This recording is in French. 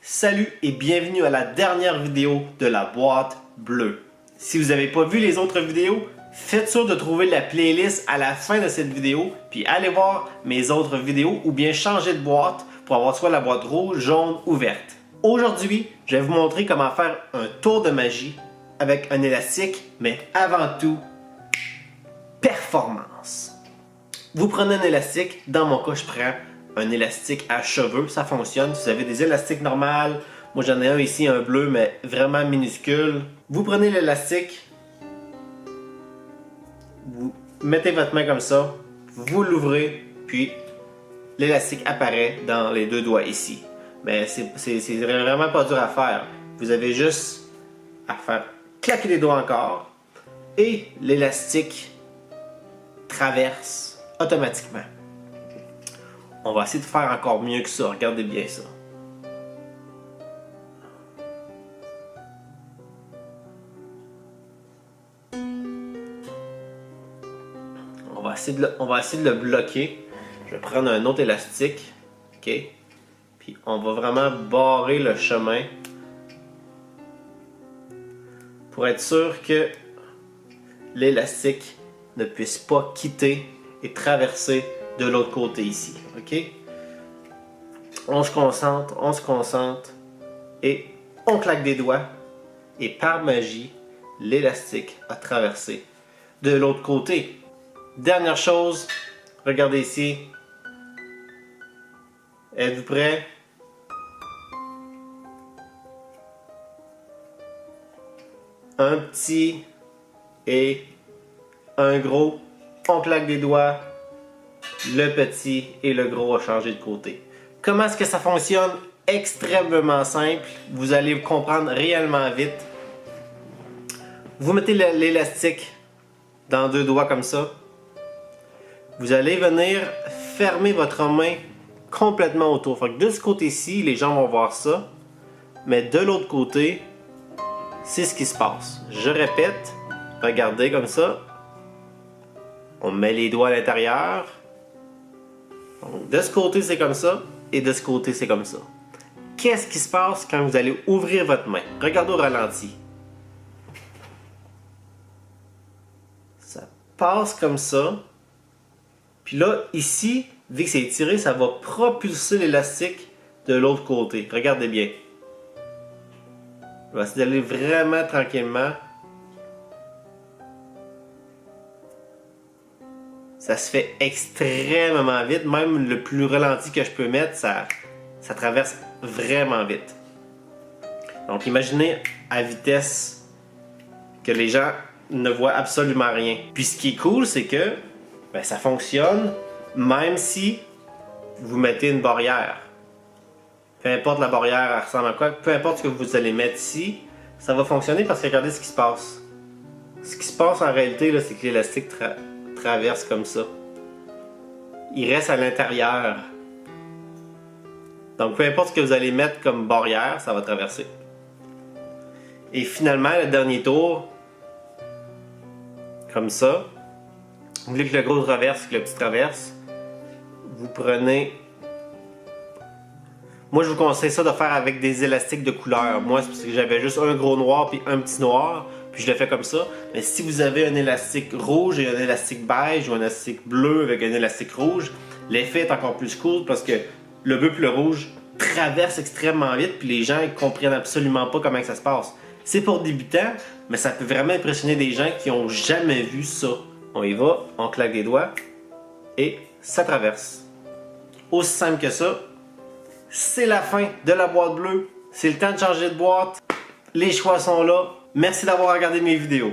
Salut et bienvenue à la dernière vidéo de la boîte bleue. Si vous n'avez pas vu les autres vidéos, faites sûr de trouver la playlist à la fin de cette vidéo, puis allez voir mes autres vidéos ou bien changer de boîte pour avoir soit la boîte rouge, jaune ou verte. Aujourd'hui, je vais vous montrer comment faire un tour de magie avec un élastique, mais avant tout, performance. Vous prenez un élastique, dans mon cas je prends un élastique à cheveux, ça fonctionne. Si vous avez des élastiques normales, moi j'en ai un ici, un bleu, mais vraiment minuscule. Vous prenez l'élastique, vous mettez votre main comme ça, vous l'ouvrez, puis l'élastique apparaît dans les deux doigts ici. Mais c'est vraiment pas dur à faire. Vous avez juste à faire claquer les doigts encore, et l'élastique traverse automatiquement. On va essayer de faire encore mieux que ça. Regardez bien ça. On va essayer de le bloquer. Je vais prendre un autre élastique. OK? Puis on va vraiment barrer le chemin pour être sûr que l'élastique ne puisse pas quitter et traverser de l'autre côté ici, ok? On se concentre et on claque des doigts et par magie, l'élastique a traversé de l'autre côté. Dernière chose, regardez ici. Êtes-vous prêts? Un petit et un gros, on claque des doigts. Le petit et le gros a changé de côté. Comment est-ce que ça fonctionne? Extrêmement simple. Vous allez comprendre réellement vite. Vous mettez l'élastique dans deux doigts comme ça. Vous allez venir fermer votre main complètement autour. Fait que de ce côté-ci, les gens vont voir ça. Mais de l'autre côté, c'est ce qui se passe. Je répète. Regardez comme ça. On met les doigts à l'intérieur. Donc, de ce côté, c'est comme ça, et de ce côté, c'est comme ça. Qu'est-ce qui se passe quand vous allez ouvrir votre main? Regardez au ralenti. Ça passe comme ça. Puis là, ici, vu que c'est étiré, ça va propulser l'élastique de l'autre côté. Regardez bien. Je vais essayer d'aller vraiment tranquillement. Ça se fait extrêmement vite. Même le plus ralenti que je peux mettre, ça traverse vraiment vite. Donc imaginez à vitesse que les gens ne voient absolument rien. Puis ce qui est cool, c'est que ça fonctionne même si vous mettez une barrière. Peu importe la barrière, elle ressemble à quoi, peu importe ce que vous allez mettre ici, ça va fonctionner parce que regardez ce qui se passe. Ce qui se passe en réalité, c'est que l'élastique traverse comme ça. Il reste à l'intérieur. Donc peu importe ce que vous allez mettre comme barrière, ça va traverser. Et finalement, le dernier tour, comme ça, vous voulez que le gros traverse, que le petit traverse, vous prenez... Moi je vous conseille ça de faire avec des élastiques de couleur. Moi c'est parce que j'avais juste un gros noir puis un petit noir. Puis je le fais comme ça. Mais si vous avez un élastique rouge et un élastique beige ou un élastique bleu avec un élastique rouge, l'effet est encore plus cool parce que le bleu et le rouge traversent extrêmement vite puis les gens ne comprennent absolument pas comment ça se passe. C'est pour débutants, mais ça peut vraiment impressionner des gens qui n'ont jamais vu ça. On y va, on claque des doigts et ça traverse. Aussi simple que ça. C'est la fin de la boîte bleue. C'est le temps de changer de boîte. Les choix sont là. Merci d'avoir regardé mes vidéos.